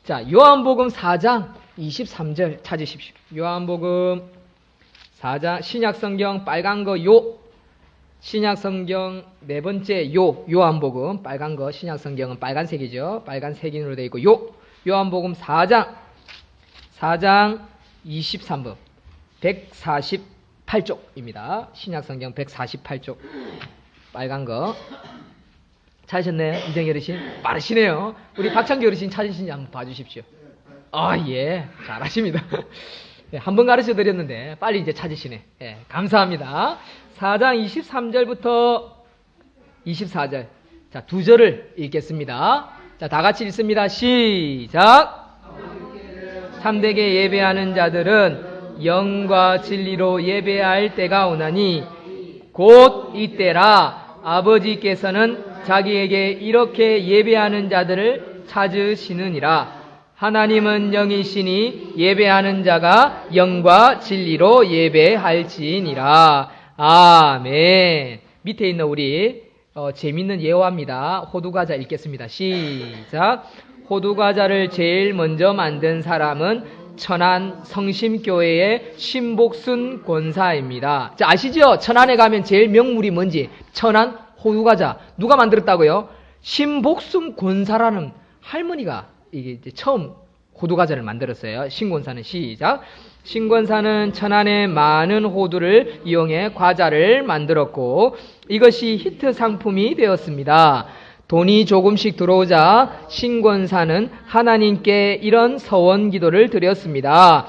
자, 요한복음 4장 23절 찾으십시오. 요한복음 4장 신약성경 빨간 거 신약성경 네 번째 요한복음 빨간 거 신약성경은 빨간색이죠. 빨간 색인으로 되어 있고 요한복음 4장 23번 148쪽입니다. 신약성경 148쪽 빨간 거 찾으셨나요? 이정희 어르신? 빠르시네요. 우리 박창기 어르신 찾으신지 한번 봐주십시오. 예, 잘하십니다. 네, 한번 가르쳐 드렸는데 빨리 이제 찾으시네. 네, 감사합니다. 4장 23절부터 24절. 자, 두 절을 읽겠습니다. 자, 다 같이 읽습니다. 시작. 참되게 예배하는 자들은 영과 진리로 예배할 때가 오나니 곧 이때라. 아버지께서는 자기에게 이렇게 예배하는 자들을 찾으시느니라. 하나님은 영이시니 예배하는 자가 영과 진리로 예배할지니라. 아멘. 밑에 있는 우리 재밌는 예화입니다. 호두과자 읽겠습니다. 시작. 호두과자를 제일 먼저 만든 사람은 천안 성심교회의 신복순 권사입니다. 자, 아시죠? 천안에 가면 제일 명물이 뭔지. 천안 호두과자. 누가 만들었다고요? 신복순 권사라는 할머니가 이게 이제 처음 호두과자를 만들었어요. 신권사는 시작. 신권사는 천안의 많은 호두를 이용해 과자를 만들었고 이것이 히트 상품이 되었습니다. 돈이 조금씩 들어오자 신권사는 하나님께 이런 서원 기도를 드렸습니다.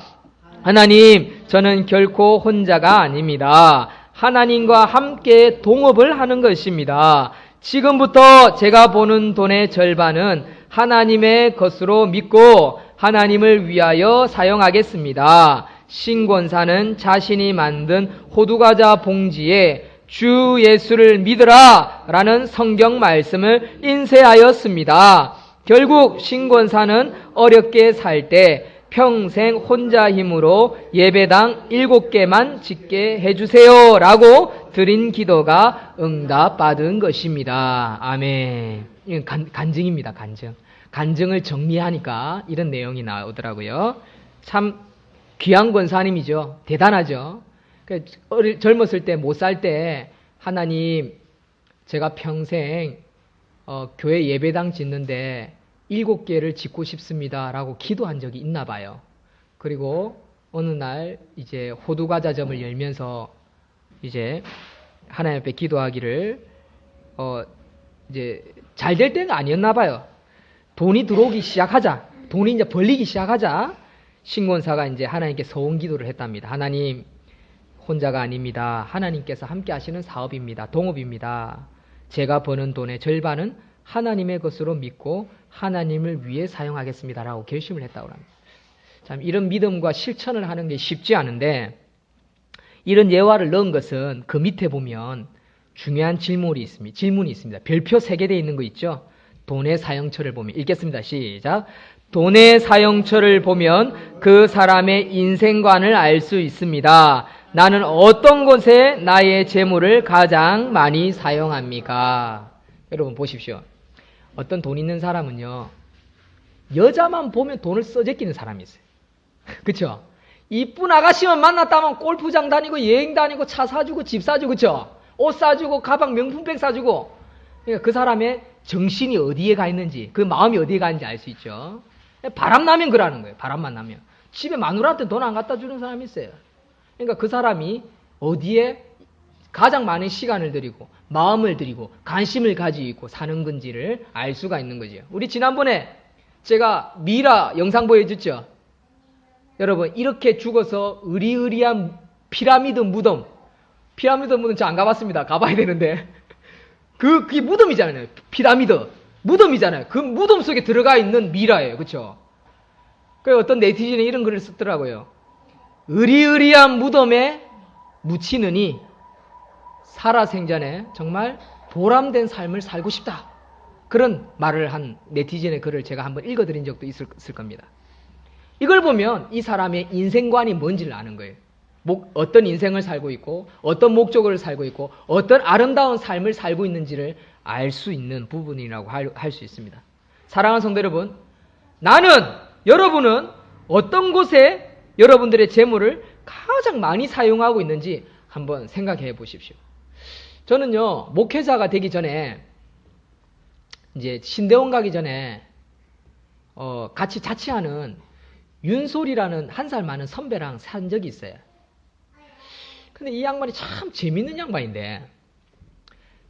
하나님, 저는 결코 혼자가 아닙니다. 하나님과 함께 동업을 하는 것입니다. 지금부터 제가 버는 돈의 절반은 하나님의 것으로 믿고 하나님을 위하여 사용하겠습니다. 신권사는 자신이 만든 호두과자 봉지에 주 예수를 믿으라 라는 성경 말씀을 인쇄하였습니다. 결국 신권사는 어렵게 살 때 평생 혼자 힘으로 예배당 7개만 짓게 해주세요 라고 드린 기도가 응답받은 것입니다. 아멘. 이건 간증입니다. 간증을 정리하니까 이런 내용이 나오더라고요. 참 귀한 권사님이죠. 대단하죠. 젊었을 때 못 살 때 하나님, 제가 평생 교회 예배당 짓는데 7개를 짓고 싶습니다 라고 기도한 적이 있나 봐요. 그리고 어느 날 이제 호두과자점을 열면서 이제 하나님 앞에 기도하기를 이제 잘 될 때가 아니었나 봐요. 돈이 들어오기 시작하자, 돈이 이제 벌리기 시작하자 신권사가 이제 하나님께 서원 기도를 했답니다. 하나님, 혼자가 아닙니다. 하나님께서 함께 하시는 사업입니다. 동업입니다. 제가 버는 돈의 절반은 하나님의 것으로 믿고 하나님을 위해 사용하겠습니다 라고 결심을 했다고 합니다. 참 이런 믿음과 실천을 하는 게 쉽지 않은데 이런 예화를 넣은 것은 그 밑에 보면 중요한 질문이 있습니다. 별표 3개 되어 있는 거 있죠? 돈의 사용처를 보면 읽겠습니다. 시작. 돈의 사용처를 보면 그 사람의 인생관을 알 수 있습니다. 나는 어떤 곳에 나의 재물을 가장 많이 사용합니까? 여러분 보십시오. 어떤 돈 있는 사람은요, 여자만 보면 돈을 써제끼는 사람이 있어요. 그쵸? 이쁜 아가씨만 만났다면 골프장 다니고 여행 다니고 차 사주고 집 사주고 그쵸? 옷 사주고 가방 명품백 사주고. 그러니까 그 사람의 정신이 어디에 가 있는지, 그 마음이 어디에 가 있는지 알 수 있죠. 바람 나면 그러는 거예요. 바람만 나면. 집에 마누라한테 돈 안 갖다 주는 사람이 있어요. 그러니까 그 사람이 어디에 가장 많은 시간을 들이고 마음을 들이고 관심을 가지고 있고 사는 건지를 알 수가 있는 거죠. 우리 지난번에 제가 미라 영상 보여줬죠. 여러분 이렇게 죽어서 으리으리한 피라미드 무덤 저 안 가봤습니다. 가봐야 되는데 그게 무덤이잖아요. 피라미드 무덤이잖아요. 그 무덤 속에 들어가 있는 미라예요. 그렇죠? 그 어떤 네티즌이 이런 글을 썼더라고요. 으리으리한 무덤에 묻히느니 살아생전에 정말 보람된 삶을 살고 싶다. 그런 말을 한 네티즌의 글을 제가 한번 읽어드린 적도 있을 겁니다. 이걸 보면 이 사람의 인생관이 뭔지를 아는 거예요. 어떤 인생을 살고 있고 어떤 목적을 살고 있고 어떤 아름다운 삶을 살고 있는지를 알 수 있는 부분이라고 할 수 있습니다. 사랑하는 성도 여러분, 나는 여러분은 어떤 곳에 여러분들의 재물을 가장 많이 사용하고 있는지 한번 생각해 보십시오. 저는요, 목회자가 되기 전에, 이제 신대원 가기 전에, 같이 자취하는 윤솔이라는 한 살 많은 선배랑 산 적이 있어요. 근데 이 양반이 참 재밌는 양반인데,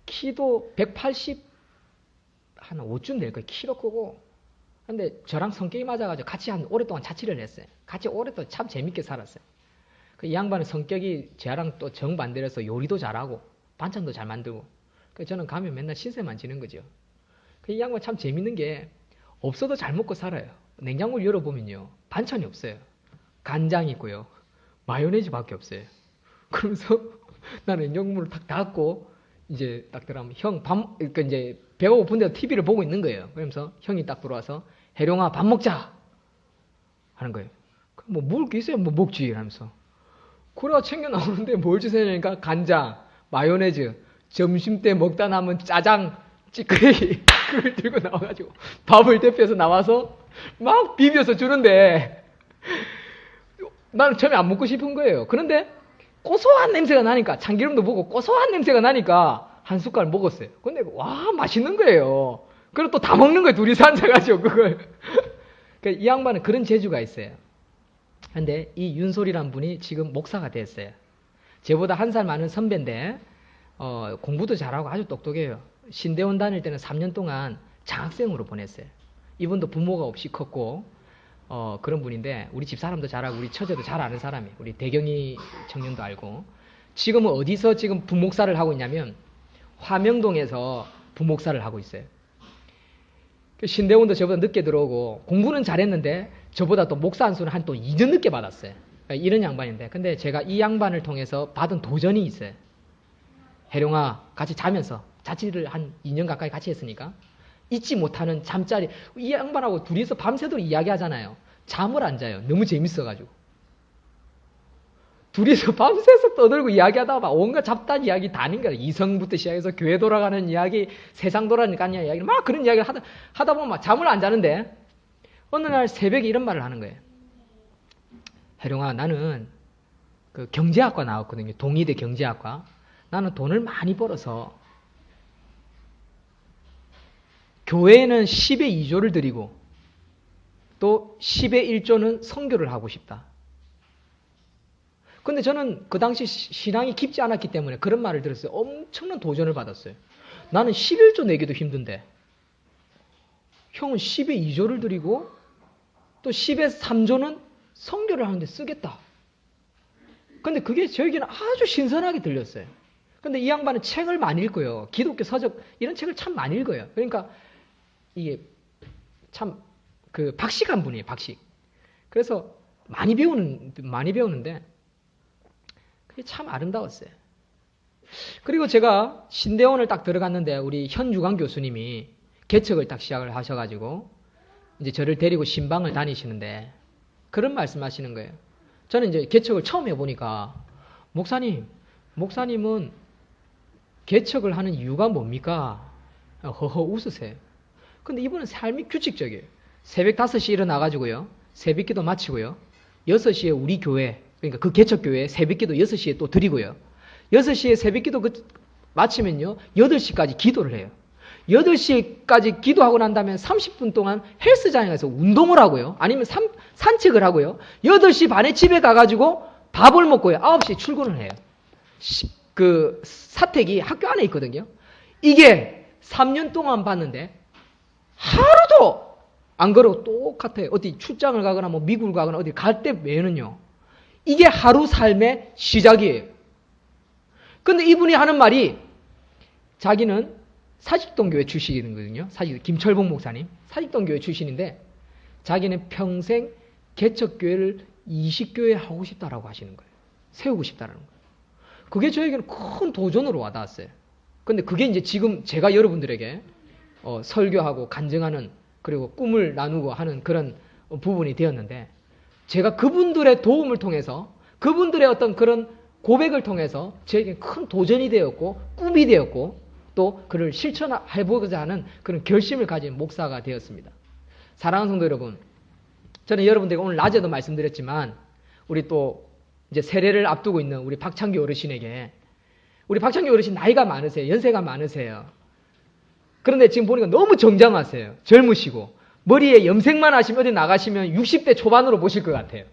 키도 180, 한 5쯤 될 거예요. 키도 크고. 근데 저랑 성격이 맞아가지고 같이 한 오랫동안 자취를 했어요. 같이 오랫동안 참 재밌게 살았어요. 이 양반의 성격이 저랑 또 정반대로서 요리도 잘하고, 반찬도 잘 만들고. 그래서 저는 가면 맨날 신세만 지는 거죠. 이 양반 참 재밌는 게, 없어도 잘 먹고 살아요. 냉장고를 열어보면요, 반찬이 없어요. 간장 있고요, 마요네즈밖에 없어요. 그러면서 나는 냉장고를 딱 닫고 이제 딱 들어가면 그러니까 이제 배가 고픈데 TV를 보고 있는 거예요. 그러면서 형이 딱 들어와서 해룡아 밥 먹자 하는 거예요. 뭐 먹을 게 있어요? 뭐 먹지 이러면서. 그래가 챙겨 나오는데 뭘 주세요니까 간장, 마요네즈, 점심 때 먹다 남은 짜장, 찌끄레기 그걸 들고 나와가지고 밥을 대표해서 나와서 막 비벼서 주는데 나는 처음에 안 먹고 싶은 거예요. 그런데 고소한 냄새가 나니까, 참기름도 보고 고소한 냄새가 나니까 한 숟갈 먹었어요. 근데 와 맛있는 거예요. 그리고 또 다 먹는 거예요. 둘이서 앉아가지고 그걸. 이 양반은 그런 재주가 있어요. 근데 이 윤솔이란 분이 지금 목사가 됐어요. 저보다 한 살 많은 선배인데 공부도 잘하고 아주 똑똑해요. 신대원 다닐 때는 3년 동안 장학생으로 보냈어요. 이분도 부모가 없이 컸고 그런 분인데, 우리 집 사람도 잘 알고 우리 처제도 잘 아는 사람이에요. 우리 대경이 청년도 알고. 지금은 어디서 지금 부목사를 하고 있냐면 화명동에서 부목사를 하고 있어요. 신대원도 저보다 늦게 들어오고 공부는 잘했는데 저보다 또 목사 안수는 한 또 2년 늦게 받았어요. 이런 양반인데, 근데 제가 이 양반을 통해서 받은 도전이 있어요. 해룡아 같이 자면서, 자취를 한 2년 가까이 같이 했으니까 잊지 못하는 잠자리. 이 양반하고 둘이서 밤새도록 이야기하잖아요. 잠을 안 자요. 너무 재밌어가지고. 둘이서 밤새서 떠들고 이야기하다가 막 온갖 잡다한 이야기 다 하는 거예요. 이성부터 시작해서 교회 돌아가는 이야기, 세상 돌아가는 이야기, 막 그런 이야기를 하다 보면 막 잠을 안 자는데, 어느 날 새벽에 이런 말을 하는 거예요. 해룡아, 나는 그 경제학과 나왔거든요. 동의대 경제학과. 나는 돈을 많이 벌어서 교회에는 10의 2조를 드리고 또 10의 1조는 선교를 하고 싶다. 근데 저는 그 당시 신앙이 깊지 않았기 때문에 그런 말을 들었어요. 엄청난 도전을 받았어요. 나는 11조 내기도 힘든데 형은 10의 2조를 드리고 또 10의 3조는 선교를 하는데 쓰겠다. 근데 그게 저에게는 아주 신선하게 들렸어요. 근데 이 양반은 책을 많이 읽고요. 기독교 서적 이런 책을 참 많이 읽어요. 그러니까 이게 참 그 박식한 분이에요. 박식. 그래서 많이 배우는데 그게 참 아름다웠어요. 그리고 제가 신대원을 딱 들어갔는데 우리 현주광 교수님이 개척을 딱 시작을 하셔가지고 이제 저를 데리고 신방을 다니시는데 그런 말씀하시는 거예요. 저는 이제 개척을 처음 해보니까 목사님은 개척을 하는 이유가 뭡니까? 허허 웃으세요. 근데 이분은 삶이 규칙적이에요. 새벽 5시에 일어나가지고요. 새벽기도 마치고요. 6시에 우리 교회, 그러니까 그 개척교회 새벽기도 6시에 또 드리고요. 6시에 새벽기도 마치면요. 8시까지 기도를 해요. 8시까지 기도하고 난 다음에 30분 동안 헬스장에 가서 운동을 하고요. 아니면 산책을 하고요. 8시 반에 집에 가가지고 밥을 먹고요. 9시에 출근을 해요. 그 사택이 학교 안에 있거든요. 이게 3년 동안 봤는데 하루도 안 그러고 똑같아요. 어디 출장을 가거나 뭐 미국을 가거나 어디 갈 때 외에는요. 이게 하루 삶의 시작이에요. 근데 이분이 하는 말이 자기는 사직동교회 출신이거든요. 김철봉 목사님. 사직동교회 출신인데 자기는 평생 개척교회를 20교회 하고 싶다라고 하시는 거예요. 세우고 싶다라는 거예요. 그게 저에게는 큰 도전으로 와닿았어요. 근데 그게 이제 지금 제가 여러분들에게 설교하고 간증하는 그리고 꿈을 나누고 하는 그런 부분이 되었는데 제가 그분들의 도움을 통해서 그분들의 어떤 그런 고백을 통해서 저에게 큰 도전이 되었고 꿈이 되었고 또 그를 실천해보고자 하는 그런 결심을 가진 목사가 되었습니다. 사랑하는 성도 여러분, 저는 여러분들에게 오늘 낮에도 말씀드렸지만 우리 또 이제 세례를 앞두고 있는 우리 박창규 어르신에게, 우리 박창규 어르신 나이가 많으세요. 연세가 많으세요. 그런데 지금 보니까 너무 정장하세요. 젊으시고 머리에 염색만 하시면 어디 나가시면 60대 초반으로 보실 것 같아요.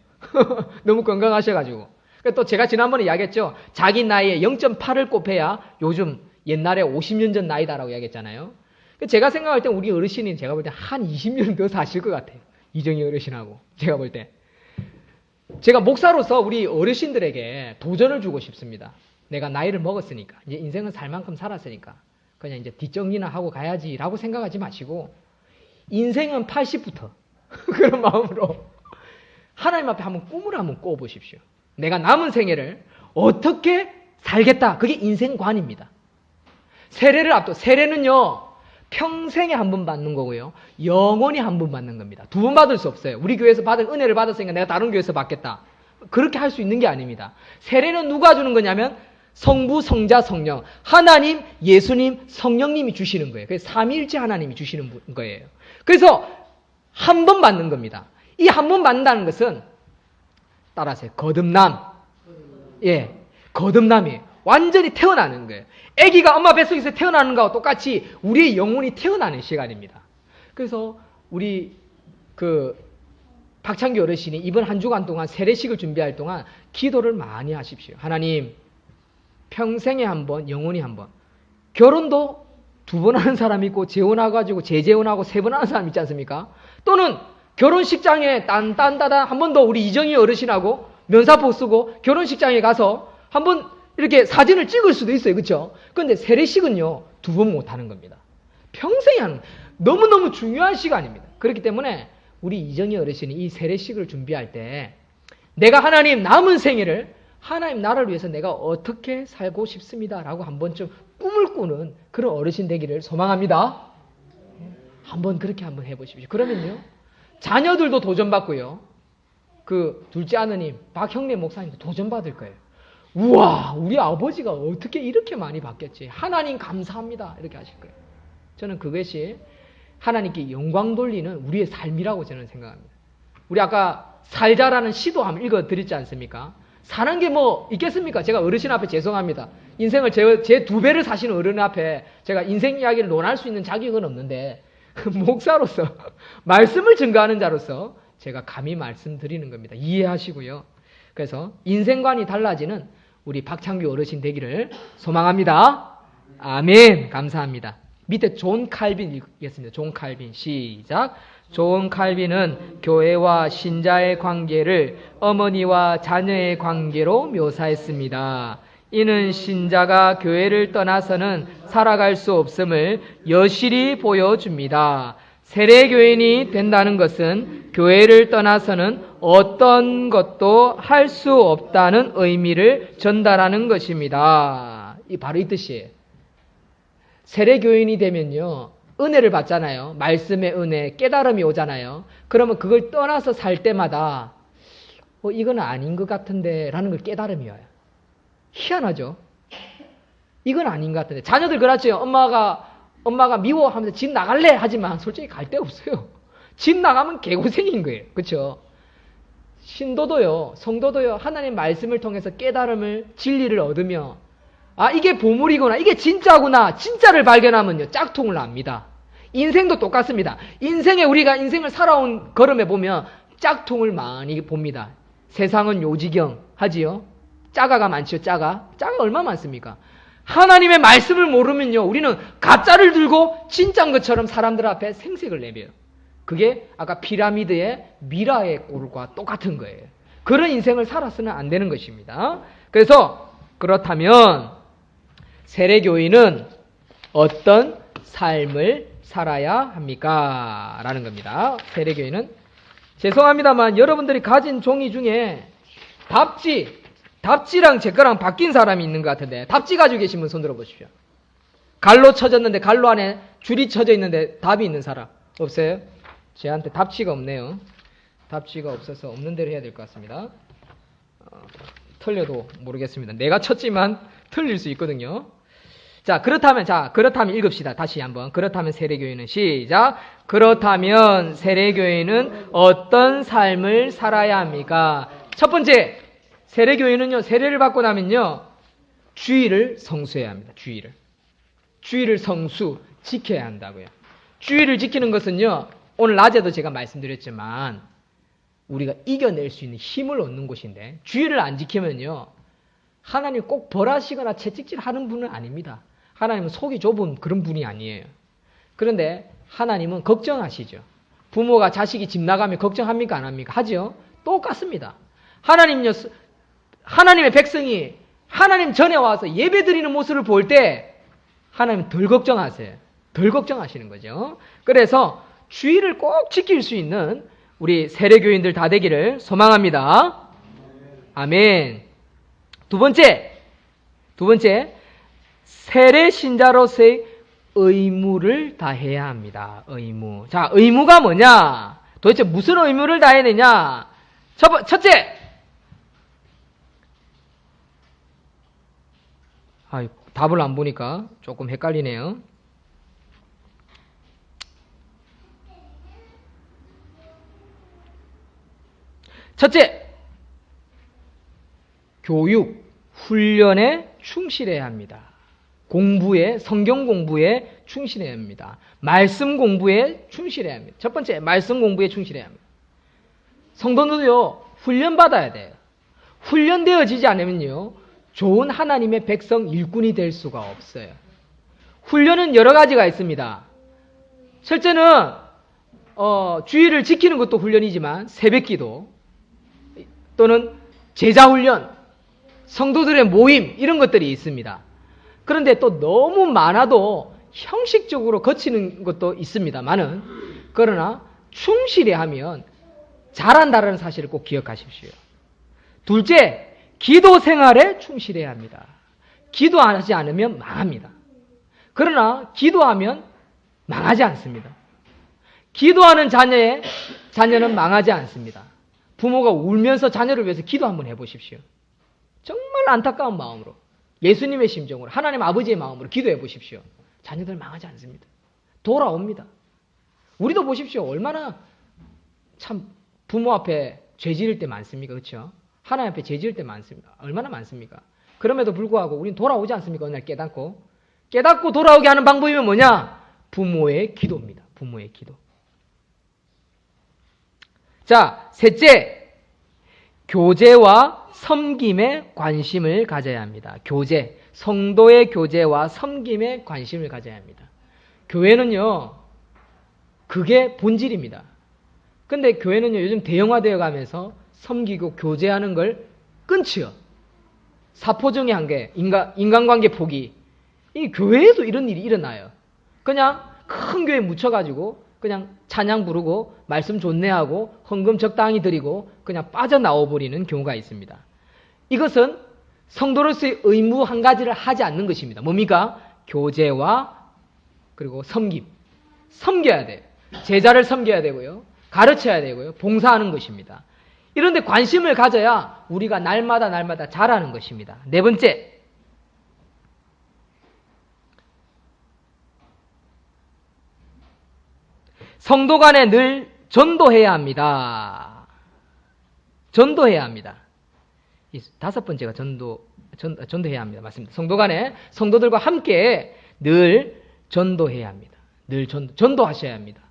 너무 건강하셔가지고. 또 제가 지난번에 이야기했죠. 자기 나이에 0.8을 곱해야 요즘 옛날에 50년 전 나이다라고 이야기했잖아요. 제가 생각할 때 우리 어르신이 제가 볼 때 한 20년 더 사실 것 같아요. 이정희 어르신하고 제가 볼 때. 제가 목사로서 우리 어르신들에게 도전을 주고 싶습니다. 내가 나이를 먹었으니까, 이제 인생은 살 만큼 살았으니까 그냥 이제 뒷정리나 하고 가야지라고 생각하지 마시고 인생은 80부터 그런 마음으로 하나님 앞에 한번 꿈을 한번 꿔보십시오. 내가 남은 생애를 어떻게 살겠다. 그게 인생관입니다. 세례를 앞두고, 세례는요 평생에 한 번 받는 거고요, 영원히 한 번 받는 겁니다. 두 번 받을 수 없어요. 우리 교회에서 받은 은혜를 받았으니까 내가 다른 교회에서 받겠다, 그렇게 할 수 있는 게 아닙니다. 세례는 누가 주는 거냐면 성부, 성자, 성령, 하나님, 예수님, 성령님이 주시는 거예요. 그래서 삼위일체 하나님이 주시는 거예요. 그래서 한 번 받는 겁니다. 이 한 번 받는다는 것은 따라하세요. 거듭남. 예, 거듭남이에요. 완전히 태어나는 거예요. 아기가 엄마 뱃속에서 태어나는 거와 똑같이 우리의 영혼이 태어나는 시간입니다. 그래서 우리 박창규 어르신이 이번 한 주간 동안 세례식을 준비할 동안 기도를 많이 하십시오. 하나님, 평생에 한 번, 영원히 한 번. 결혼도 두 번 하는 사람이 있고 재혼해가지고 재재혼하고 세 번 하는 사람 있지 않습니까? 또는 결혼식장에 딴딴따단 한 번 더 우리 이정희 어르신하고 면사포 쓰고 결혼식장에 가서 한 번 이렇게 사진을 찍을 수도 있어요. 그렇죠? 그런데 세례식은요 두 번 못 하는 겁니다. 평생에 하는, 너무너무 중요한 시간입니다. 그렇기 때문에 우리 이정희 어르신이 이 세례식을 준비할 때 내가 하나님 남은 생애를 하나님 나라를 위해서 내가 어떻게 살고 싶습니다 라고 한 번쯤 꿈을 꾸는 그런 어르신 되기를 소망합니다. 한번 그렇게 한번 해보십시오. 그러면요 자녀들도 도전받고요, 그 둘째 아드님 박형래 목사님도 도전받을 거예요. 우와, 우리 아버지가 어떻게 이렇게 많이 받겠지, 하나님 감사합니다, 이렇게 하실 거예요. 저는 그것이 하나님께 영광 돌리는 우리의 삶이라고 저는 생각합니다. 우리 아까 살자라는 시도 한번 읽어드렸지 않습니까? 사는 게 뭐 있겠습니까? 제가 어르신 앞에 죄송합니다. 인생을 제 두 배를 사시는 어른 앞에 제가 인생 이야기를 논할 수 있는 자격은 없는데 목사로서 말씀을 증거하는 자로서 제가 감히 말씀드리는 겁니다. 이해하시고요. 그래서 인생관이 달라지는 우리 박창규 어르신 되기를 소망합니다. 아멘. 감사합니다. 밑에 존 칼빈 읽겠습니다. 존 칼빈 시작. 존 칼빈은 교회와 신자의 관계를 어머니와 자녀의 관계로 묘사했습니다. 이는 신자가 교회를 떠나서는 살아갈 수 없음을 여실히 보여줍니다. 세례교인이 된다는 것은 교회를 떠나서는 어떤 것도 할 수 없다는 의미를 전달하는 것입니다. 바로 이 뜻이에요. 세례교인이 되면요 은혜를 받잖아요. 말씀의 은혜, 깨달음이 오잖아요. 그러면 그걸 떠나서 살 때마다 이건 아닌 것 같은데 라는 걸 깨달음이 와요. 희한하죠? 이건 아닌 것 같은데. 자녀들 그렇죠. 엄마가 미워하면서 집 나갈래 하지만 솔직히 갈 데 없어요. 집 나가면 개고생인 거예요. 그렇죠? 신도도요, 성도도요, 하나님 말씀을 통해서 깨달음을, 진리를 얻으며 이게 보물이구나, 이게 진짜구나, 진짜를 발견하면요 짝퉁을 납니다. 인생도 똑같습니다. 우리가 인생을 살아온 걸음에 보면 짝퉁을 많이 봅니다. 세상은 요지경 하지요. 짜가가 많지요. 짜가 얼마나 많습니까? 하나님의 말씀을 모르면요 우리는 가짜를 들고 진짜인 것처럼 사람들 앞에 생색을 내며요. 그게 아까 피라미드의 미라의 꼴과 똑같은 거예요. 그런 인생을 살아서는 안 되는 것입니다. 그래서 그렇다면 세례교인은 어떤 삶을 살아야 합니까? 라는 겁니다. 세례교인은, 죄송합니다만 여러분들이 가진 종이 중에 답지랑 제 거랑 바뀐 사람이 있는 것 같은데, 답지 가지고 계신 분 손 들어보십시오. 갈로 쳐졌는데 갈로 안에 줄이 쳐져 있는데 답이 있는 사람 없어요? 제한테 답지가 없네요. 답지가 없어서 없는 대로 해야 될 것 같습니다. 틀려도 모르겠습니다. 내가 쳤지만 틀릴 수 있거든요. 자, 그렇다면 읽읍시다. 다시 한번. 그렇다면 세례교회는 시작. 그렇다면 세례교회는 어떤 삶을 살아야 합니까? 첫 번째, 세례교회는요, 세례를 받고 나면요, 주의를 성수해야 합니다. 주의를 지켜야 한다고요. 주의를 지키는 것은요, 오늘 낮에도 제가 말씀드렸지만, 우리가 이겨낼 수 있는 힘을 얻는 곳인데, 주의를 안 지키면요, 하나님 꼭 벌하시거나 채찍질 하는 분은 아닙니다. 하나님은 속이 좁은 그런 분이 아니에요. 그런데 하나님은 걱정하시죠. 부모가 자식이 집 나가면 걱정합니까? 안 합니까? 하죠. 똑같습니다. 하나님의 백성이 하나님 전에 와서 예배 드리는 모습을 볼 때 하나님은 덜 걱정하세요. 덜 걱정하시는 거죠. 그래서 주의를 꼭 지킬 수 있는 우리 세례교인들 다 되기를 소망합니다. 아멘. 두 번째, 세례 신자로서의 의무를 다해야 합니다. 의무. 자, 의무가 뭐냐? 도대체 무슨 의무를 다해야 되냐? 첫째, 답을 안 보니까 조금 헷갈리네요. 첫째, 교육, 훈련에 충실해야 합니다. 성경 공부에 충실해야 합니다. 말씀 공부에 충실해야 합니다. 첫 번째, 말씀 공부에 충실해야 합니다. 성도들도요, 훈련받아야 돼요. 훈련되어지지 않으면요, 좋은 하나님의 백성 일꾼이 될 수가 없어요. 훈련은 여러 가지가 있습니다. 첫째는 주의를 지키는 것도 훈련이지만 새벽기도 또는 제자훈련, 성도들의 모임 이런 것들이 있습니다. 그런데 또 너무 많아도 형식적으로 거치는 것도 있습니다만은 그러나 충실히 하면 잘한다는 사실을 꼭 기억하십시오. 둘째, 기도 생활에 충실해야 합니다. 기도하지 않으면 망합니다. 그러나 기도하면 망하지 않습니다. 기도하는 자녀는 망하지 않습니다. 부모가 울면서 자녀를 위해서 기도 한번 해보십시오. 정말 안타까운 마음으로, 예수님의 심정으로, 하나님 아버지의 마음으로 기도해 보십시오. 자녀들 망하지 않습니다. 돌아옵니다. 우리도 보십시오. 얼마나 참 부모 앞에 죄 지을 때 많습니까? 그렇죠? 하나님 앞에 죄 지을 때 많습니다. 얼마나 많습니까? 그럼에도 불구하고 우리는 돌아오지 않습니까? 어느 날 깨닫고 돌아오게 하는 방법이면 뭐냐? 부모의 기도입니다. 부모의 기도. 자, 셋째, 교제와 섬김에 관심을 가져야 합니다. 성도의 교제와 섬김에 관심을 가져야 합니다. 교회는요, 그게 본질입니다. 근데 교회는요, 요즘 대형화되어 가면서 섬기고 교제하는 걸 끊지요. 사포정의 한계, 인간관계 포기. 이 교회에도 이런 일이 일어나요. 그냥 큰 교회 묻혀가지고 그냥 찬양 부르고 말씀 좋네하고 헌금 적당히 드리고 그냥 빠져나와 버리는 경우가 있습니다. 이것은 성도로서의 의무 한 가지를 하지 않는 것입니다. 뭡니까? 교제와 그리고 섬겨야 돼요. 제자를 섬겨야 되고요. 가르쳐야 되고요. 봉사하는 것입니다. 이런 데 관심을 가져야 우리가 날마다 잘하는 것입니다. 네 번째, 성도 간에 늘 전도해야 합니다. 전도해야 합니다. 다섯 번째가 전도해야 합니다. 맞습니다. 성도 간에 성도들과 함께 늘 전도해야 합니다. 늘 전도하셔야 합니다.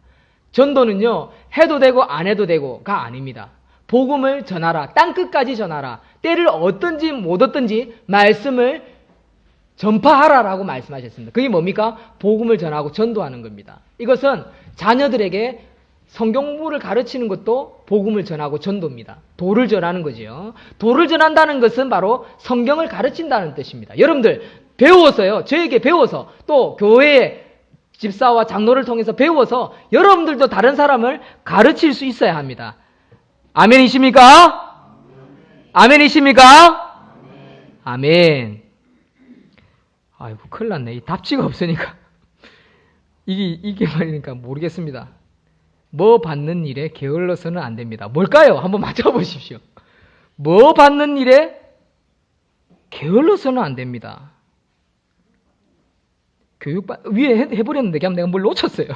전도는요, 해도 되고 안 해도 되고가 아닙니다. 복음을 전하라. 땅끝까지 전하라. 때를 얻든지 못 얻든지 말씀을 전파하라라고 말씀하셨습니다. 그게 뭡니까? 복음을 전하고 전도하는 겁니다. 이것은 자녀들에게 성경부를 가르치는 것도 복음을 전하고 전도입니다. 도를 전하는 거지요. 도를 전한다는 것은 바로 성경을 가르친다는 뜻입니다. 여러분들 배워서요. 저에게 배워서 또 교회의 집사와 장로를 통해서 배워서 여러분들도 다른 사람을 가르칠 수 있어야 합니다. 아멘이십니까? 아멘이십니까? 아멘. 아이고, 큰일 났네. 이 답지가 없으니까. 이게 말이니까 모르겠습니다. 뭐 받는 일에 게을러서는 안 됩니다. 뭘까요? 한번 맞춰보십시오. 뭐 받는 일에 게을러서는 안 됩니다. 위에 해버렸는데 그냥 내가 뭘 놓쳤어요.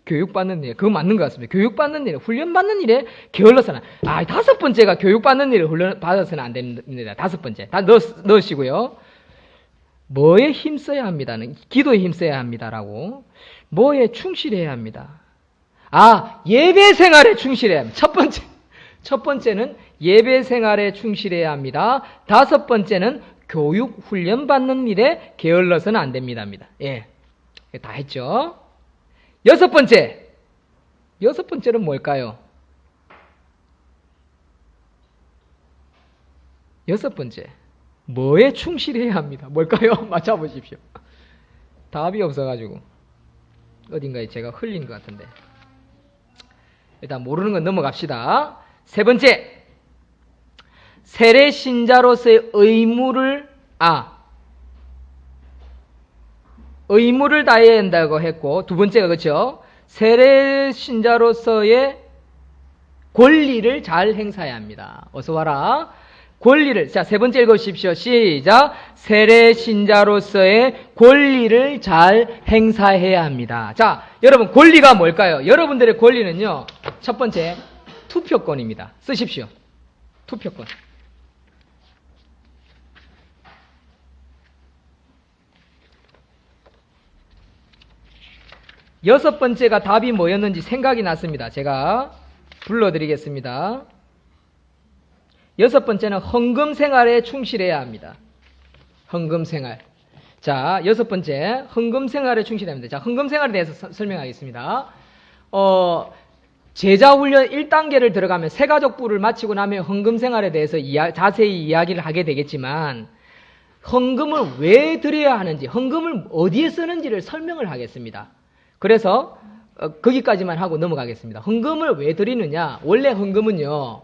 교육받는 일, 그거 맞는 것 같습니다. 교육받는 일, 훈련받는 일에 게을러서는, 다섯 번째가 교육받는 일을 훈련받아서는 안 됩니다. 다섯 번째. 다 넣으시고요. 뭐에 힘써야 합니다는, 기도에 힘써야 합니다라고. 뭐에 충실해야 합니다. 예배 생활에 충실해야 합니다. 첫 번째는 예배 생활에 충실해야 합니다. 다섯 번째는 교육 훈련 받는 일에 게을러서는 안 됩니다. 예. 다 했죠? 여섯 번째는 뭘까요? 여섯 번째. 뭐에 충실해야 합니다. 뭘까요? 맞춰보십시오. 답이 없어가지고. 어딘가에 제가 흘린 것 같은데. 일단 모르는 건 넘어갑시다. 세 번째. 세례 신자로서의 의무를 다해야 한다고 했고, 두 번째가 그렇죠. 세례 신자로서의 권리를 잘 행사해야 합니다. 어서 와라. 권리를, 세 번째 읽어주십시오. 시작. 세례 신자로서의 권리를 잘 행사해야 합니다. 여러분, 권리가 뭘까요? 여러분들의 권리는요, 첫 번째, 투표권입니다. 쓰십시오. 투표권. 여섯 번째가 답이 뭐였는지 생각이 났습니다. 제가 불러드리겠습니다. 여섯 번째는 헌금 생활에 충실해야 합니다. 헌금 생활. 여섯 번째, 헌금 생활에 충실해야 합니다. 헌금 생활에 대해서 설명하겠습니다. 제자훈련 1단계를 들어가면 새가족부를 마치고 나면 헌금 생활에 대해서 자세히 이야기를 하게 되겠지만, 헌금을 왜 드려야 하는지, 헌금을 어디에 쓰는지를 설명을 하겠습니다. 그래서 거기까지만 하고 넘어가겠습니다. 헌금을 왜 드리느냐? 원래 헌금은요,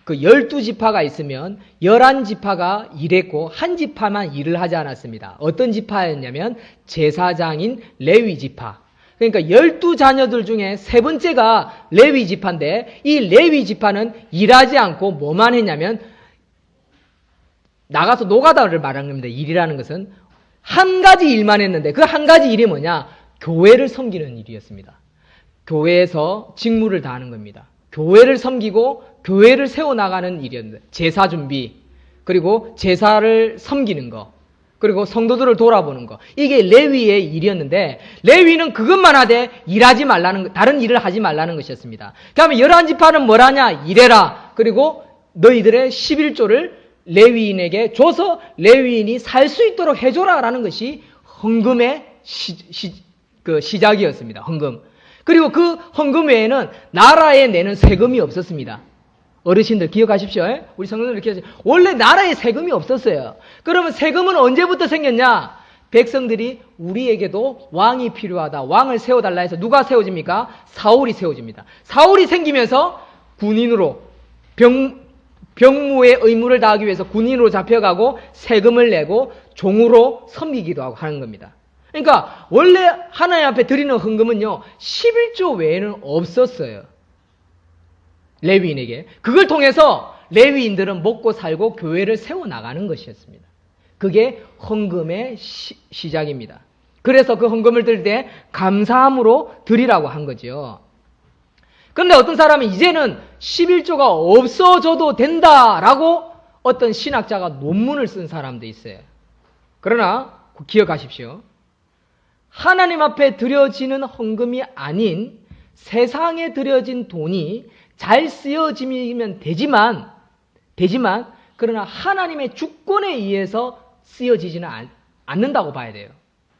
12지파가 있으면 11지파가 일했고 한 지파만 일을 하지 않았습니다. 어떤 지파였냐면 제사장인 레위지파. 그러니까 12자녀들 중에 세 번째가 레위지파인데, 이 레위지파는 일하지 않고 뭐만 했냐면 나가서 노가다를 말하는 겁니다. 일이라는 것은 한 가지 일만 했는데, 그 한 가지 일이 뭐냐? 교회를 섬기는 일이었습니다. 교회에서 직무를 다하는 겁니다. 교회를 섬기고 교회를 세워나가는 일이었는데, 제사 준비, 그리고 제사를 섬기는 거, 그리고 성도들을 돌아보는 거, 이게 레위의 일이었는데, 레위는 그것만 하되 일하지 말라는, 다른 일을 하지 말라는 것이었습니다. 그 다음에 11지파는 뭘 하냐? 일해라. 그리고 너희들의 11조를 레위인에게 줘서 레위인이 살 수 있도록 해줘라라는 것이 헌금의 시작이었습니다. 헌금. 그리고 그 헌금 외에는 나라에 내는 세금이 없었습니다. 어르신들 기억하십시오. 우리 성도들 이렇게 하죠. 원래 나라에 세금이 없었어요. 그러면 세금은 언제부터 생겼냐? 백성들이 우리에게도 왕이 필요하다, 왕을 세워달라 해서 누가 세워집니까? 사울이 세워집니다. 사울이 생기면서 군인으로 병무의 의무를 다하기 위해서 군인으로 잡혀가고 세금을 내고 종으로 섬기기도 하고 하는 겁니다. 그러니까 원래 하나님 앞에 드리는 헌금은요, 11조 외에는 없었어요. 레위인에게. 그걸 통해서 레위인들은 먹고 살고 교회를 세워나가는 것이었습니다. 그게 헌금의 시작입니다. 그래서 그 헌금을 드릴 때 감사함으로 드리라고 한 거죠. 그런데 어떤 사람은 이제는 11조가 없어져도 된다라고 어떤 신학자가 논문을 쓴 사람도 있어요. 그러나 기억하십시오. 하나님 앞에 드려지는 헌금이 아닌 세상에 드려진 돈이 잘 쓰여지면 되지만 그러나 하나님의 주권에 의해서 쓰여지지는 않는다고 봐야 돼요.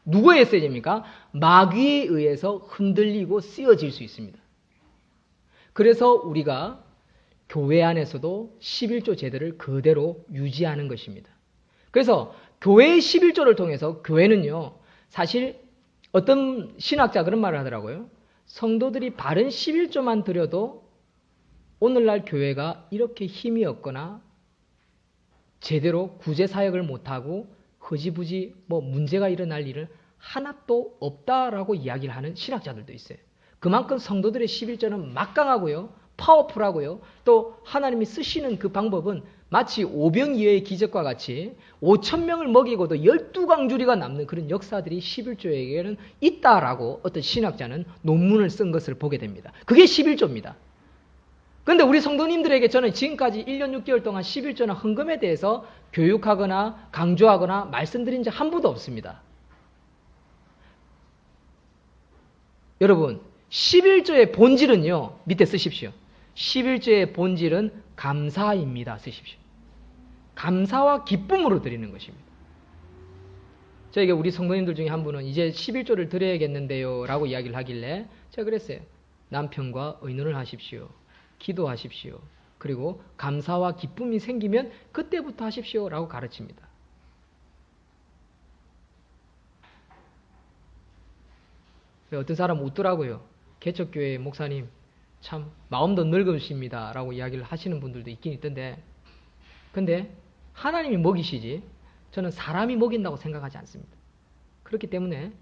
누구에 쓰여집니까? 마귀에 의해서 흔들리고 쓰여질 수 있습니다. 그래서 우리가 교회 안에서도 11조 제도를 그대로 유지하는 것입니다. 그래서 교회의 11조를 통해서 교회는요, 사실 어떤 신학자 그런 말을 하더라고요. 성도들이 바른 11조만 드려도 오늘날 교회가 이렇게 힘이 없거나 제대로 구제 사역을 못하고 흐지부지 문제가 일어날 일은 하나도 없다라고 이야기를 하는 신학자들도 있어요. 그만큼 성도들의 11조는 막강하고요, 파워풀하고요. 또 하나님이 쓰시는 그 방법은 마치 오병이어의 기적과 같이 5,000명을 먹이고도 12강주리가 남는 그런 역사들이 11조에게는 있다라고 어떤 신학자는 논문을 쓴 것을 보게 됩니다. 그게 11조입니다. 그런데 우리 성도님들에게 저는 지금까지 1년 6개월 동안 11조나 헌금에 대해서 교육하거나 강조하거나 말씀드린 적 한 번도 없습니다. 여러분, 11조의 본질은요, 밑에 쓰십시오. 11조의 본질은 감사입니다. 쓰십시오. 감사와 기쁨으로 드리는 것입니다. 저에게 우리 성도님들 중에 한 분은 이제 11조를 드려야겠는데요 라고 이야기를 하길래 제가 그랬어요. 남편과 의논을 하십시오. 기도하십시오. 그리고 감사와 기쁨이 생기면 그때부터 하십시오 라고 가르칩니다. 어떤 사람은 웃더라고요. 개척교회 목사님 참 마음도 늙으십니다 라고 이야기를 하시는 분들도 있긴 있던데, 근데 하나님이 먹이시지 저는 사람이 먹인다고 생각하지 않습니다. 그렇기 때문에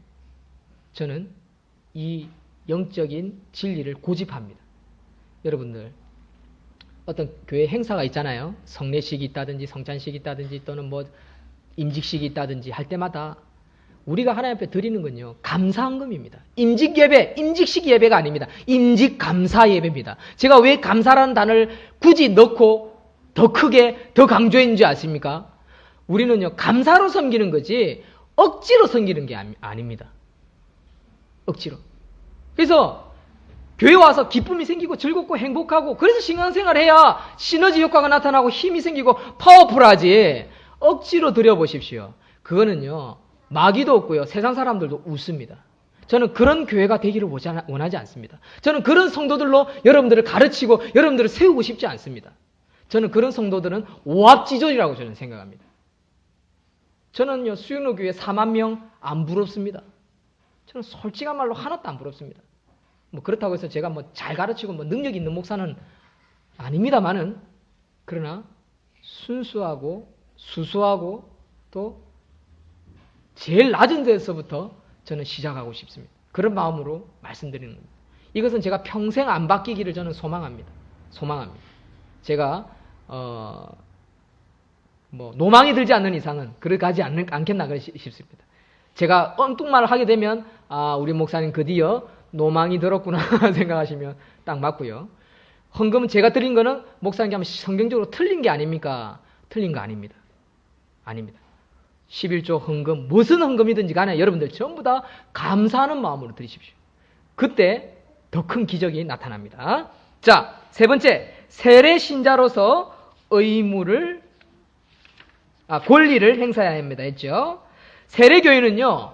저는 이 영적인 진리를 고집합니다. 여러분들 어떤 교회 행사가 있잖아요. 성례식이 있다든지 성찬식이 있다든지 또는 뭐 임직식이 있다든지 할 때마다 우리가 하나님 앞에 드리는 건요, 감사헌금입니다. 임직식 예배가 아닙니다. 임직감사 예배입니다. 제가 왜 감사라는 단어를 굳이 넣고 더 크게 더 강조했는지 아십니까? 우리는요, 감사로 섬기는 거지 억지로 섬기는 게 아닙니다. 억지로. 그래서 교회 와서 기쁨이 생기고 즐겁고 행복하고, 그래서 신앙생활을 해야 시너지 효과가 나타나고 힘이 생기고 파워풀하지, 억지로 드려보십시오. 그거는요, 마귀도 없고요, 세상 사람들도 웃습니다. 저는 그런 교회가 되기를 원하지 않습니다. 저는 그런 성도들로 여러분들을 가르치고 여러분들을 세우고 싶지 않습니다. 저는 그런 성도들은 오합지졸이라고 저는 생각합니다. 저는요, 수영로교회 4만 명 안 부럽습니다. 저는 솔직한 말로 하나도 안 부럽습니다. 뭐 그렇다고 해서 제가 뭐 잘 가르치고 뭐 능력 있는 목사는 아닙니다만은, 그러나 순수하고 수수하고 또 제일 낮은 데서부터 저는 시작하고 싶습니다. 그런 마음으로 말씀드리는 겁니다. 이것은 제가 평생 안 바뀌기를 저는 소망합니다. 제가 뭐 노망이 들지 않는 이상은 그러가지 않겠나 싶습니다. 제가 엉뚱말을 하게 되면 우리 목사님 드디어 노망이 들었구나 생각하시면 딱 맞고요. 헌금은 제가 드린 거는 목사님께 하면 성경적으로 틀린 게 아닙니까? 틀린 거 아닙니다. 11조 헌금, 무슨 헌금이든지 간에 여러분들 전부 다 감사하는 마음으로 드리십시오. 그때 더 큰 기적이 나타납니다. 자, 세 번째, 세례 신자로서 권리를 행사해야 합니다 했죠. 세례교인은요,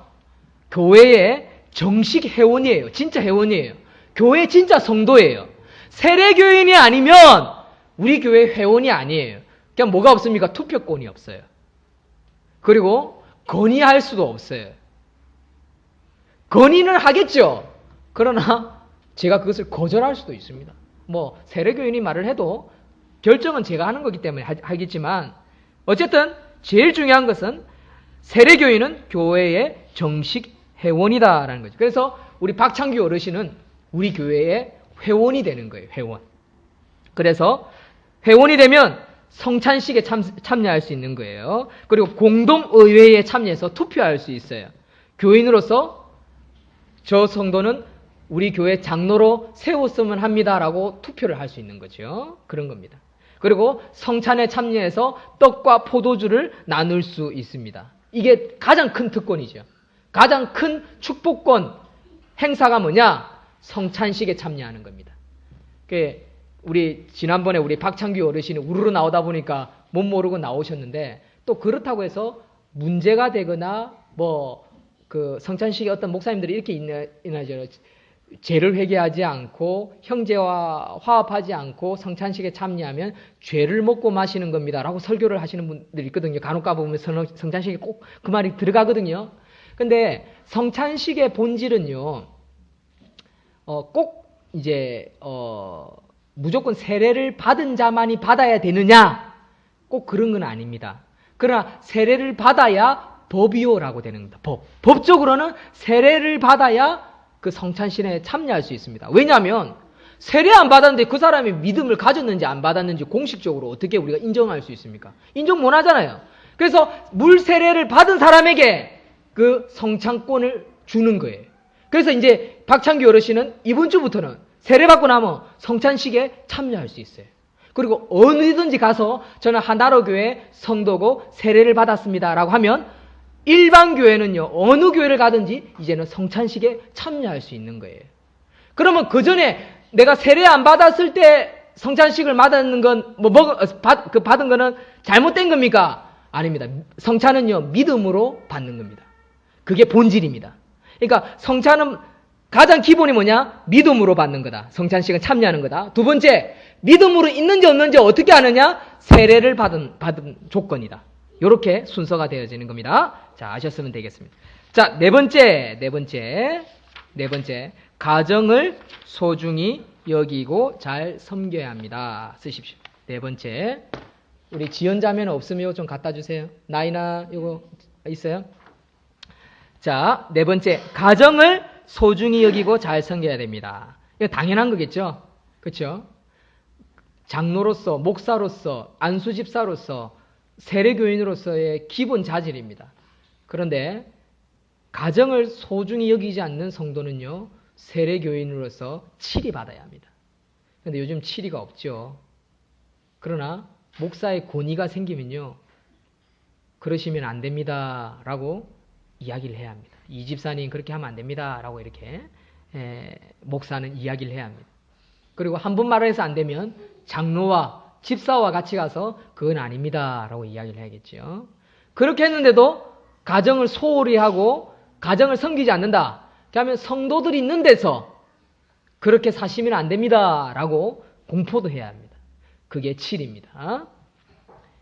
교회의 정식 회원이에요. 진짜 회원이에요. 교회 진짜 성도예요. 세례교인이 아니면 우리 교회 회원이 아니에요. 그냥 뭐가 없습니까? 투표권이 없어요. 그리고 건의할 수도 없어요. 건의는 하겠죠. 그러나 제가 그것을 거절할 수도 있습니다. 뭐 세례교인이 말을 해도 결정은 제가 하는 거기 때문에 하겠지만, 어쨌든 제일 중요한 것은 세례교인은 교회의 정식 회원이다라는 거죠. 그래서 우리 박창규 어르신은 우리 교회의 회원이 되는 거예요. 회원. 그래서 회원이 되면 성찬식에 참여할 수 있는 거예요. 그리고 공동의회에 참여해서 투표할 수 있어요. 교인으로서 저 성도는 우리 교회 장로로 세웠으면 합니다라고 투표를 할 수 있는 거죠. 그런 겁니다. 그리고 성찬에 참여해서 떡과 포도주를 나눌 수 있습니다. 이게 가장 큰 특권이죠. 가장 큰 축복권 행사가 뭐냐? 성찬식에 참여하는 겁니다. 우리 지난번에 우리 박창규 어르신이 우르르 나오다 보니까 못 모르고 나오셨는데, 또 그렇다고 해서 문제가 되거나 뭐 그 성찬식에 어떤 목사님들이 이렇게 있나죠. 죄를 회개하지 않고 형제와 화합하지 않고 성찬식에 참여하면 죄를 먹고 마시는 겁니다라고 설교를 하시는 분들이 있거든요. 간혹 가보면 성찬식에 꼭 그 말이 들어가거든요. 근데 성찬식의 본질은요, 꼭 이제 무조건 세례를 받은 자만이 받아야 되느냐? 꼭 그런 건 아닙니다. 그러나 세례를 받아야 법이요라고 되는 겁니다. 법적으로는 세례를 받아야 그 성찬식에 참여할 수 있습니다. 왜냐하면 세례 안 받았는데 그 사람이 믿음을 가졌는지 안 받았는지 공식적으로 어떻게 우리가 인정할 수 있습니까? 인정 못 하잖아요. 그래서 물 세례를 받은 사람에게 그 성찬권을 주는 거예요. 그래서 이제 박창규 어르신은 이번 주부터는 세례 받고 나면 성찬식에 참여할 수 있어요. 그리고 어느든지 가서 저는 하나로 교회 성도고 세례를 받았습니다라고 하면 일반 교회는요, 어느 교회를 가든지 이제는 성찬식에 참여할 수 있는 거예요. 그러면 그 전에 내가 세례 안 받았을 때 성찬식을 받았는 건 받은 거는 잘못된 겁니까? 아닙니다. 성찬은요, 믿음으로 받는 겁니다. 그게 본질입니다. 그러니까 성찬은 가장 기본이 뭐냐? 믿음으로 받는 거다. 성찬식은 참여하는 거다. 두 번째, 믿음으로 있는지 없는지 어떻게 아느냐? 세례를 받은 조건이다. 이렇게 순서가 되어지는 겁니다. 자, 아셨으면 되겠습니다. 자, 네 번째. 가정을 소중히 여기고 잘 섬겨야 합니다. 쓰십시오. 네 번째. 우리 지연자매는 없으면 이거 좀 갖다 주세요. 나이나 이거 있어요? 자, 네 번째. 가정을 소중히 여기고 잘 섬겨야 됩니다. 이거 당연한 거겠죠? 그렇죠? 장로로서, 목사로서, 안수집사로서, 세례교인으로서의 기본 자질입니다. 그런데 가정을 소중히 여기지 않는 성도는요, 세례교인으로서 치리받아야 합니다. 그런데 요즘 치리가 없죠. 그러나 목사의 권위가 생기면요, 그러시면 안 됩니다 라고 이야기를 해야 합니다. 이 집사님 그렇게 하면 안 됩니다 라고 이렇게 목사는 이야기를 해야 합니다. 그리고 한 번 말해서 안 되면 장로와 집사와 같이 가서 그건 아닙니다 라고 이야기를 해야겠죠. 그렇게 했는데도 가정을 소홀히 하고 가정을 섬기지 않는다. 그러면 성도들이 있는 데서 그렇게 사시면 안 됩니다 라고 공포도 해야 합니다. 그게 7입니다.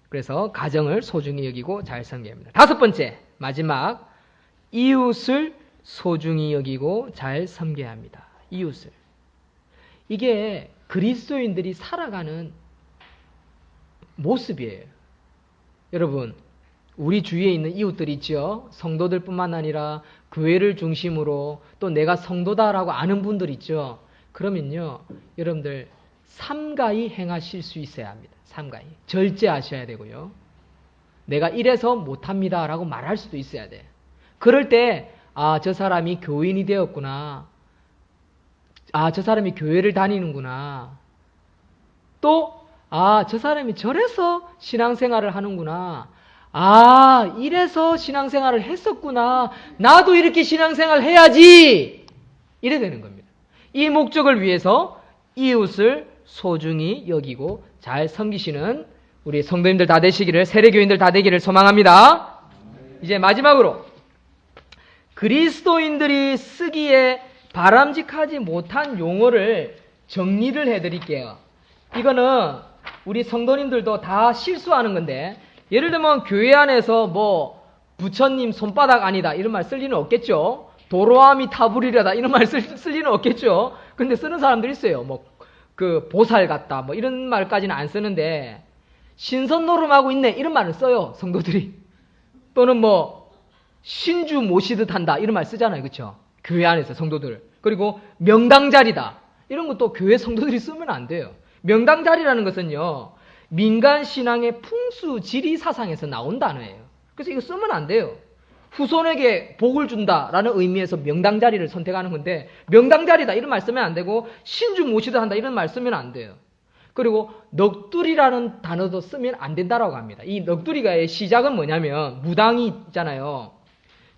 그래서 가정을 소중히 여기고 잘 섬겨야 합니다. 다섯 번째, 마지막, 이웃을 소중히 여기고 잘 섬겨야 합니다. 이웃을. 이게 그리스도인들이 살아가는 모습이에요. 여러분, 우리 주위에 있는 이웃들이 있죠. 성도들뿐만 아니라 교회를 중심으로 또 내가 성도다라고 아는 분들 있죠. 그러면요, 여러분들 삼가히 행하실 수 있어야 합니다. 삼가히. 절제하셔야 되고요. 내가 이래서 못합니다 라고 말할 수도 있어야 돼. 그럴 때 저 사람이 교인이 되었구나. 저 사람이 교회를 다니는구나. 또 저 사람이 저래서 신앙생활을 하는구나. 이래서 신앙생활을 했었구나. 나도 이렇게 신앙생활을 해야지. 이래 되는 겁니다. 이 목적을 위해서 이웃을 소중히 여기고 잘 섬기시는 우리 성도님들 다 되시기를, 세례교인들 다 되기를 소망합니다. 이제 마지막으로 그리스도인들이 쓰기에 바람직하지 못한 용어를 정리를 해드릴게요. 이거는 우리 성도님들도 다 실수하는 건데, 예를 들면 교회 안에서 부처님 손바닥 아니다 이런 말 쓸 리는 없겠죠. 도로아미 타불이라다 이런 말 쓸 리는 없겠죠. 근데 쓰는 사람들이 있어요. 보살 같다 이런 말까지는 안 쓰는데, 신선 노름하고 있네 이런 말을 써요, 성도들이. 또는 신주 모시듯 한다 이런 말 쓰잖아요, 그렇죠? 교회 안에서 성도들. 그리고 명당자리다 이런 것도 교회 성도들이 쓰면 안 돼요. 명당자리라는 것은요, 민간 신앙의 풍수 지리 사상에서 나온 단어예요. 그래서 이거 쓰면 안 돼요. 후손에게 복을 준다라는 의미에서 명당자리를 선택하는 건데, 명당자리다 이런 말 쓰면 안 되고, 신주 모시듯 한다 이런 말 쓰면 안 돼요. 그리고 넋두리라는 단어도 쓰면 안 된다라고 합니다. 이 넋두리가의 시작은 뭐냐면, 무당이 있잖아요.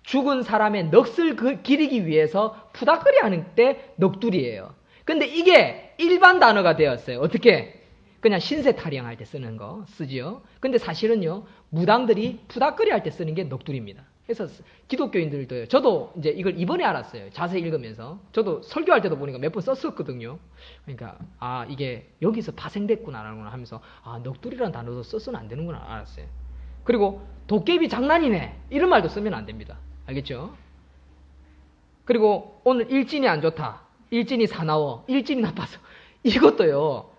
죽은 사람의 넋을 기리기 위해서 푸닥거리 하는 때 넋두리예요. 근데 이게 일반 단어가 되었어요. 어떻게? 그냥 신세 타령할 때 쓰는 거 쓰지요. 근데 사실은요, 무당들이 푸닥거리 할 때 쓰는 게 넋두리입니다. 그래서 기독교인들도요. 저도 이제 이걸 이번에 알았어요. 자세히 읽으면서. 저도 설교할 때도 보니까 몇 번 썼었거든요. 그러니까 이게 여기서 파생됐구나라는 걸 하면서 넋두리라는 단어도 써서는 안 되는구나 알았어요. 그리고 도깨비 장난이네 이런 말도 쓰면 안 됩니다. 알겠죠? 그리고 오늘 일진이 안 좋다. 일진이 사나워. 일진이 나빠서. 이것도요,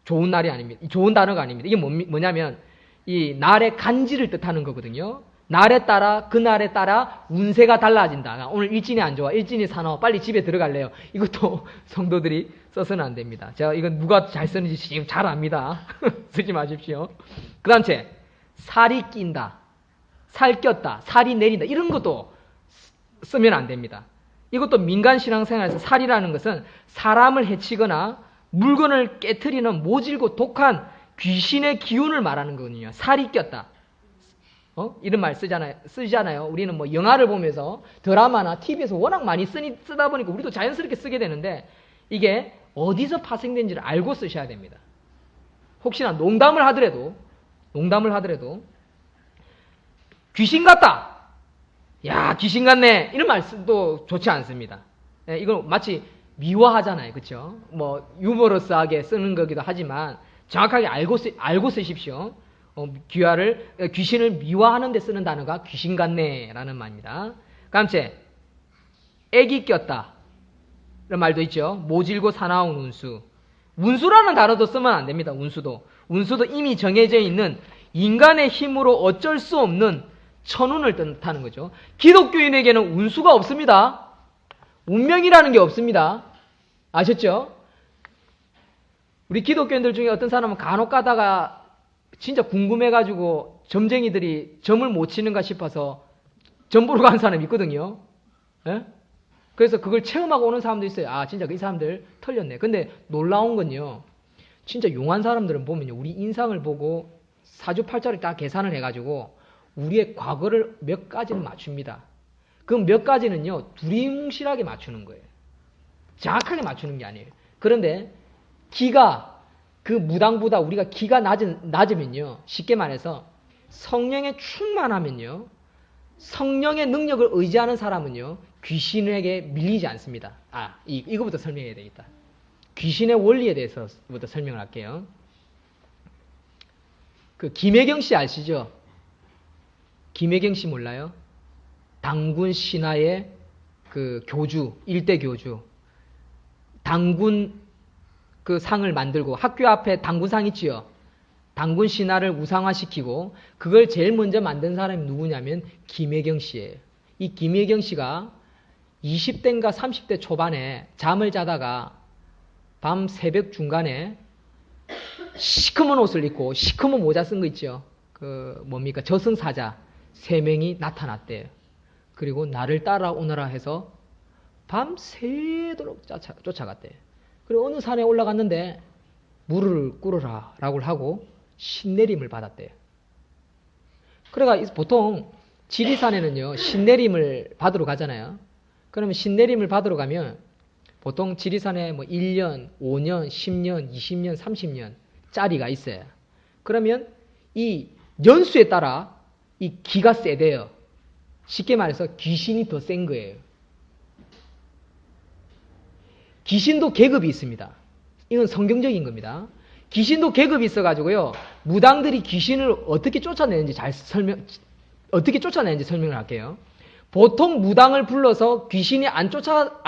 좋은 날이 아닙니다. 좋은 단어가 아닙니다. 이게 뭐냐면 이 날의 간지를 뜻하는 거거든요. 날에 따라 그날에 따라 운세가 달라진다. 오늘 일진이 안 좋아. 일진이 사나워. 빨리 집에 들어갈래요. 이것도 성도들이 써서는 안 됩니다. 제가 이건 누가 잘 쓰는지 지금 잘 압니다. 쓰지 마십시오. 그 다음 째 살이 낀다. 살 꼈다. 살이 내린다. 이런 것도 쓰면 안 됩니다. 이것도 민간 신앙생활에서 살이라는 것은 사람을 해치거나 물건을 깨트리는 모질고 독한 귀신의 기운을 말하는 거거든요. 살이 꼈다. 이런 말 쓰잖아요. 우리는 뭐 영화를 보면서 드라마나 TV에서 워낙 많이 쓰다 보니까 우리도 자연스럽게 쓰게 되는데 이게 어디서 파생된지를 알고 쓰셔야 됩니다. 혹시나 농담을 하더라도 귀신 같다. 야, 귀신 같네. 이런 말도 좋지 않습니다. 이건 마치 미화하잖아요. 그렇죠? 뭐 유머러스하게 쓰는 거기도 하지만 정확하게 알고 쓰십시오. 귀신을 미화하는 데 쓰는 단어가 귀신 같네라는 말입니다. 다음째, 애기 꼈다. 이런 말도 있죠. 모질고 사나운 운수. 운수라는 단어도 쓰면 안 됩니다. 운수도 이미 정해져 있는 인간의 힘으로 어쩔 수 없는 천운을 뜻하는 거죠. 기독교인에게는 운수가 없습니다. 운명이라는 게 없습니다. 아셨죠? 우리 기독교인들 중에 어떤 사람은 간혹 가다가 진짜 궁금해가지고 점쟁이들이 점을 못 치는가 싶어서 점 보러 가는 사람이 있거든요. 예? 그래서 그걸 체험하고 오는 사람도 있어요. 아, 진짜 이 사람들 털렸네. 근데 놀라운 건요. 진짜 용한 사람들은 보면요. 우리 인상을 보고 사주팔자를 다 계산을 해가지고 우리의 과거를 몇 가지는 맞춥니다. 그 몇 가지는요. 두리뭉실하게 맞추는 거예요. 정확하게 맞추는 게 아니에요. 그런데 기가 그 무당보다 우리가 기가 낮으면요. 쉽게 말해서 성령에 충만하면요. 성령의 능력을 의지하는 사람은요. 귀신에게 밀리지 않습니다. 이거부터 설명해야 되겠다. 귀신의 원리에 대해서부터 설명을 할게요. 그 김혜경 씨 아시죠? 김혜경 씨 몰라요? 당군 신화의 그 교주, 일대 교주. 당군 그 상을 만들고 학교 앞에 당군상 있지요. 당군 신화를 우상화시키고 그걸 제일 먼저 만든 사람이 누구냐면 김혜경 씨예요. 이 김혜경 씨가 20대인가 30대 초반에 잠을 자다가 밤 새벽 중간에 시커먼 옷을 입고 시커먼 모자 쓴 거 있죠. 저승사자 3명이 나타났대요. 그리고 나를 따라오너라 해서 밤새도록 쫓아갔대요. 그리고 어느 산에 올라갔는데 물을 끓어라 라고 하고 신내림을 받았대요. 그러니까 보통 지리산에는요 신내림을 받으러 가잖아요. 그러면 신내림을 받으러 가면 보통 지리산에 뭐 1년, 5년, 10년, 20년, 30년 짜리가 있어요. 그러면 이 연수에 따라 이 기가 세대요. 쉽게 말해서 귀신이 더 센 거예요. 귀신도 계급이 있습니다. 이건 성경적인 겁니다. 귀신도 계급이 있어가지고요. 무당들이 귀신을 어떻게 쫓아내는지 설명을 할게요. 보통 무당을 불러서 귀신이 안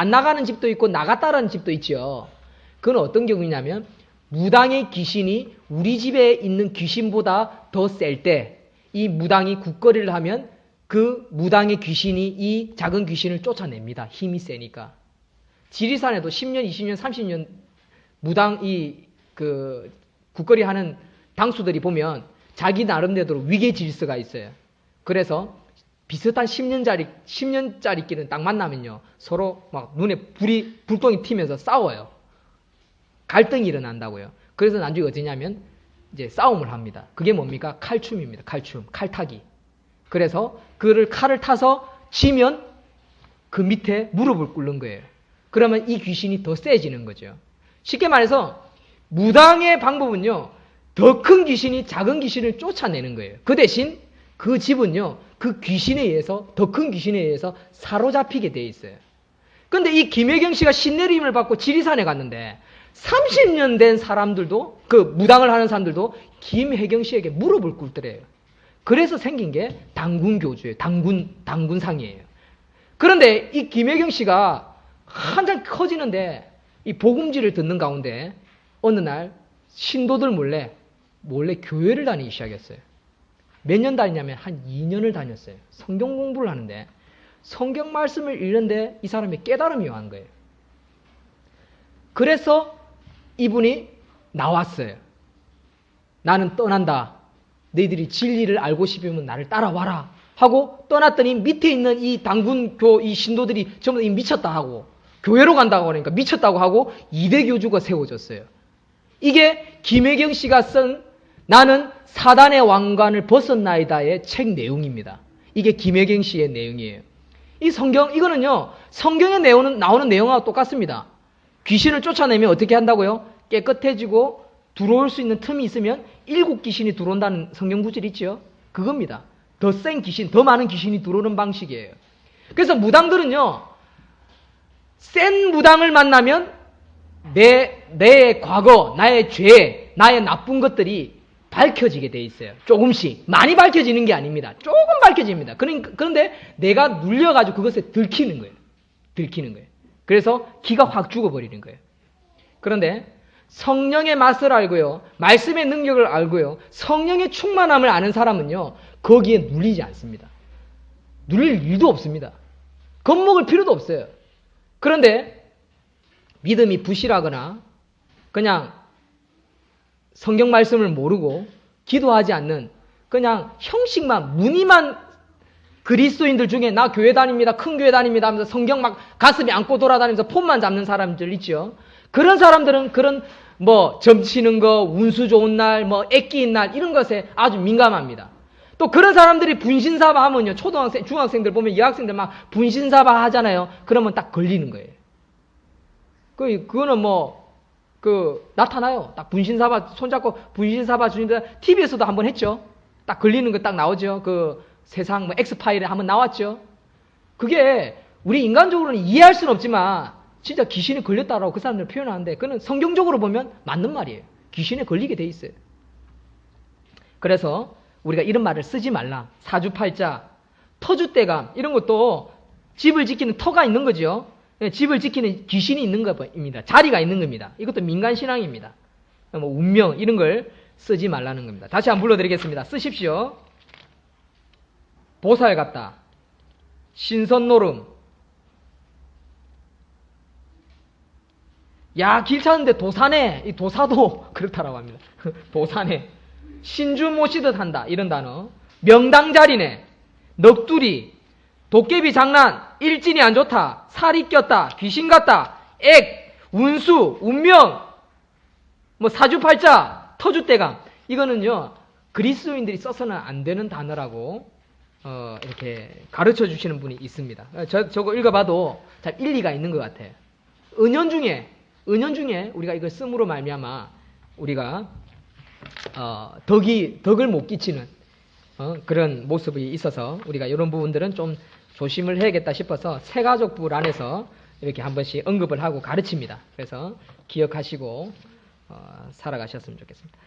나가는 집도 있고 나갔다라는 집도 있죠. 그건 어떤 경우냐면 무당의 귀신이 우리 집에 있는 귀신보다 더 셀 때 이 무당이 국거리를 하면 그 무당의 귀신이 이 작은 귀신을 쫓아냅니다. 힘이 세니까. 지리산에도 10년, 20년, 30년 무당 국거리 하는 당수들이 보면 자기 나름대로 위계 질서가 있어요. 그래서 비슷한 10년짜리끼리는 딱 만나면요. 서로 막 눈에 불똥이 튀면서 싸워요. 갈등이 일어난다고요. 그래서 나중에 어디냐면 이제 싸움을 합니다. 그게 뭡니까? 칼춤입니다. 칼타기. 그래서 칼을 타서 치면 그 밑에 무릎을 꿇는 거예요. 그러면 이 귀신이 더 세지는 거죠. 쉽게 말해서 무당의 방법은요. 더 큰 귀신이 작은 귀신을 쫓아내는 거예요. 그 대신 그 집은요. 그 귀신에 의해서 더 큰 귀신에 의해서 사로잡히게 돼 있어요. 그런데 이 김혜경 씨가 신내림을 받고 지리산에 갔는데 30년 된 사람들도 그 무당을 하는 사람들도 김혜경 씨에게 무릎을 꿇더래요. 그래서 생긴 게 당군교주예요. 당군상이에요. 그런데 이 김혜경 씨가 한참 커지는데 이 복음지를 듣는 가운데 어느 날 신도들 몰래 교회를 다니기 시작했어요. 몇 년 다니냐면 한 2년을 다녔어요. 성경 공부를 하는데 성경 말씀을 읽는데 이 사람이 깨달음이 온 거예요. 그래서 이분이 나왔어요. 나는 떠난다. 너희들이 진리를 알고 싶으면 나를 따라와라. 하고 떠났더니 밑에 있는 이 당군교 이 신도들이 전부 다 미쳤다 하고 교회로 간다고 하니까 미쳤다고 하고 2대 교주가 세워졌어요. 이게 김혜경 씨가 쓴 나는 사단의 왕관을 벗었나이다의 책 내용입니다. 이게 김혜경 씨의 내용이에요. 이 성경, 이거는요, 성경에 나오는 내용하고 똑같습니다. 귀신을 쫓아내면 어떻게 한다고요? 깨끗해지고 들어올 수 있는 틈이 있으면 7 귀신이 들어온다는 성경 구절이 있죠? 그겁니다. 더 센 귀신, 더 많은 귀신이 들어오는 방식이에요. 그래서 무당들은요, 센 무당을 만나면 내 과거, 나의 죄, 나의 나쁜 것들이 밝혀지게 돼 있어요. 조금씩. 많이 밝혀지는 게 아닙니다. 조금 밝혀집니다. 그런데 내가 눌려가지고 그것에 들키는 거예요. 들키는 거예요. 그래서 기가 확 죽어버리는 거예요. 그런데 성령의 맛을 알고요. 말씀의 능력을 알고요. 성령의 충만함을 아는 사람은요. 거기에 눌리지 않습니다. 눌릴 일도 없습니다. 겁먹을 필요도 없어요. 그런데 믿음이 부실하거나 그냥 성경 말씀을 모르고 기도하지 않는 그냥 형식만 무늬만 그리스도인들 중에 나 교회 다닙니다. 큰 교회 다닙니다 하면서 성경 막 가슴에 안고 돌아다니면서 폰만 잡는 사람들 있죠. 그런 사람들은 그런 뭐 점치는 거, 운수 좋은 날, 뭐 애끼인 날 이런 것에 아주 민감합니다. 또 그런 사람들이 분신사바 하면요. 초등학생, 중학생들 보면 여학생들 막 분신사바 하잖아요. 그러면 딱 걸리는 거예요. 그거는 나타나요. 딱 분신사바, 손잡고 분신사바 주는데 TV에서도 한번 했죠. 딱 걸리는 거 딱 나오죠. 세상 엑스파일에 한번 나왔죠. 그게 우리 인간적으로는 이해할 수는 없지만 진짜 귀신에 걸렸다라고 그 사람들 표현하는데 그는 성경적으로 보면 맞는 말이에요. 귀신에 걸리게 돼 있어요. 그래서 우리가 이런 말을 쓰지 말라. 사주팔자, 터줏대감 이런 것도 집을 지키는 터가 있는 거죠. 집을 지키는 귀신이 있는 겁니다. 자리가 있는 겁니다. 이것도 민간신앙입니다. 운명 이런 걸 쓰지 말라는 겁니다. 다시 한번 불러드리겠습니다. 쓰십시오. 보살 같다. 신선노름. 야, 길 찾는데 도사네. 이 도사도 그렇다라고 합니다. 도사네. 신주 모시듯 한다. 이런 단어. 명당자리네. 넋두리. 도깨비 장난. 일진이 안 좋다. 살이 꼈다. 귀신 같다. 액. 운수. 운명. 사주팔자. 터줏대감. 이거는요. 그리스도인들이 써서는 안 되는 단어라고 이렇게 가르쳐 주시는 분이 있습니다. 저거 읽어봐도 잘 일리가 있는 것 같아요. 은연 중에 우리가 이걸 씀으로 말미암아 우리가 덕을 못 끼치는 그런 모습이 있어서 우리가 이런 부분들은 좀 조심을 해야겠다 싶어서 새가족부 안에서 이렇게 한 번씩 언급을 하고 가르칩니다. 그래서 기억하시고 살아가셨으면 좋겠습니다.